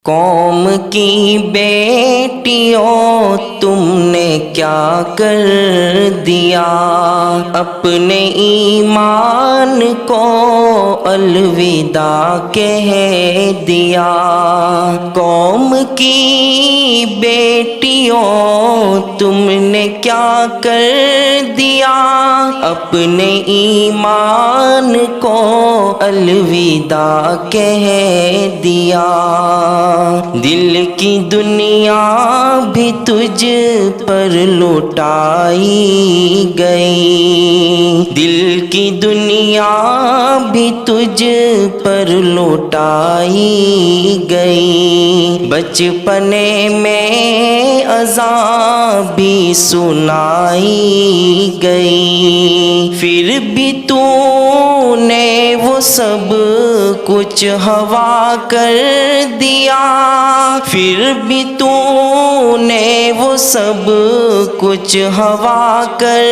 قوم کی بیٹیوں تم نے کیا کر دیا، اپنے ایمان کو الوداع کہہ دیا۔ قوم کی بیٹیوں تم نے کیا کر دیا، اپنے ایمان کو الوداع کہہ دیا۔ دل کی دنیا بھی تجھ پر لوٹائی گئی، دل کی دنیا بھی تجھ پر لوٹائی گئی۔ بچپنے میں اذان بھی سنائی گئی، پھر بھی تو نے وہ سب کچھ ہوا کر دیا، پھر بھی تو نے وہ سب کچھ ہوا کر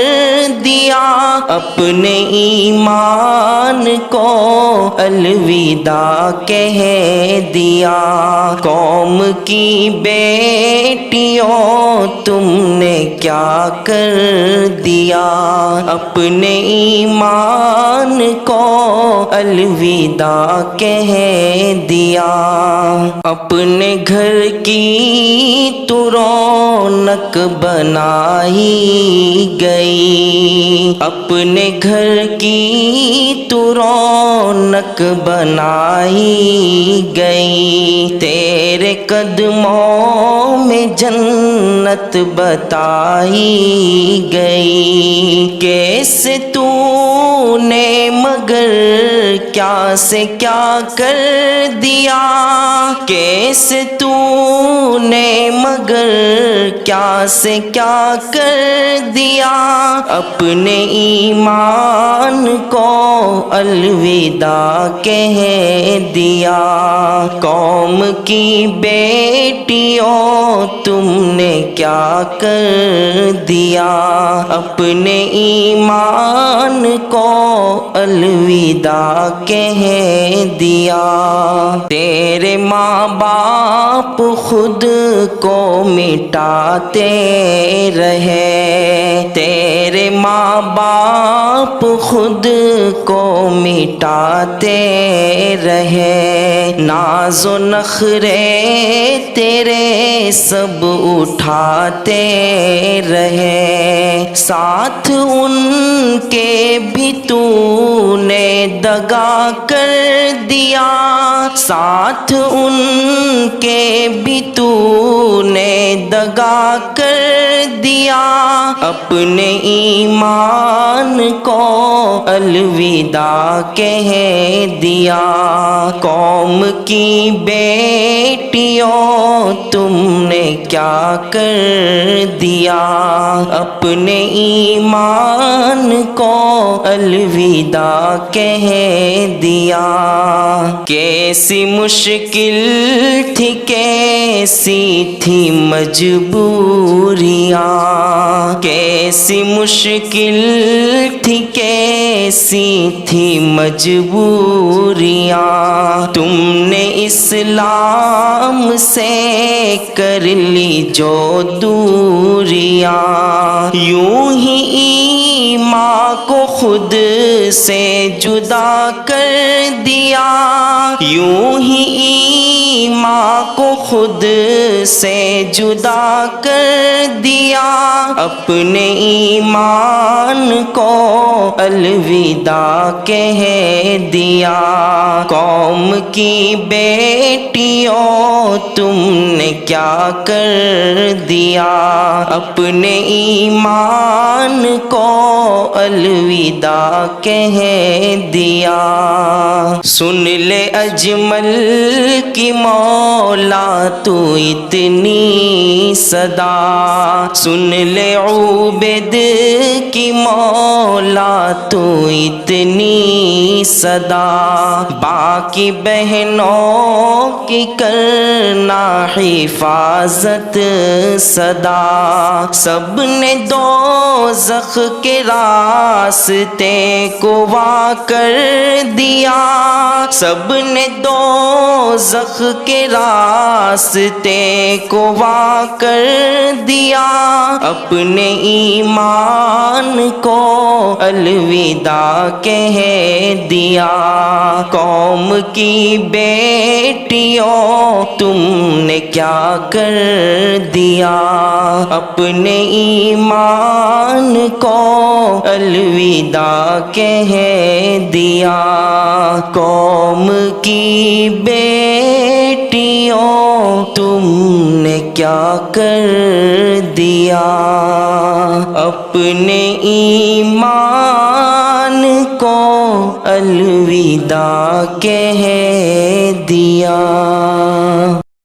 دیا۔ اپنے ایمان کو الوداع کہہ دیا۔ قوم کی بیٹیوں تم نے کیا کر دیا، اپنے ایمان کو الوداع کہہ دیا۔ اپنے گھر کی تو رونق بنائی گئی، اپنے گھر کی تو رونق بنائی گئی۔ تیرے قدموں میں جنت بتائی گئی، کیسے تو نے مگر کیا سے کیا کر دیا، کیسے تو نے مگر کیا سے کیا کر دیا۔ اپنے ایمان کو الوداع کہہ دیا۔ قوم کی بیٹیوں تم نے کیا کر دیا، اپنے ایمان کو الوداع کہہ دیا۔ تیرے ماں باپ خود کو مٹاتے رہے، تیرے ماں باپ خود کو مٹاتے رہے۔ ناز و نخرے تیرے سب اٹھاتے رہے، ساتھ ان کے بھی تو نے دگا کر دیا، ساتھ ان کے بھی تو نے دگا کر دیا۔ اپنے ایمان کو الوداع کہہ دیا۔ قوم کی بیٹیوں تم نے کیا کر دیا، اپنے ایمان کو الوداع کہہ دیا۔ کیسی مشکل تھی کیسی تھی مجبوریاں، کیسی مشکل تھی کیسی تھی مجبوریاں۔ تم نے اسلام سے کر لی جو دوریاں، یوں ہی ایمان کو خود سے جدا کر دیا، یوں ہی ایمان کو خود سے جدا کر دیا۔ اپنے ایمان کو الوداع کہہ دیا۔ قوم کی بیٹیوں تم نے کیا کر دیا، اپنے ایمان کو الوداع کہہ دیا۔ سن لے اجمل کی مولا تو اتنی صدا، سن لے عبید کی مولا تو اتنی صدا۔ باقی بہنوں کی کرنا حفاظت صدا، سب نے دوزخ کے راستے کو وا کر دیا، سب نے دوزخ دوزخ کے راستے کو وا کر دیا، اپنے ایمان کو الوداع کہہ دیا۔ قوم کی بیٹیوں تم نے کیا کر دیا، اپنے ایمان کو الوداع کہہ دیا۔ قوم کی بیٹیوں تم نے کیا کر دیا، اپنے ایمان کو الوداع کہہ دیا۔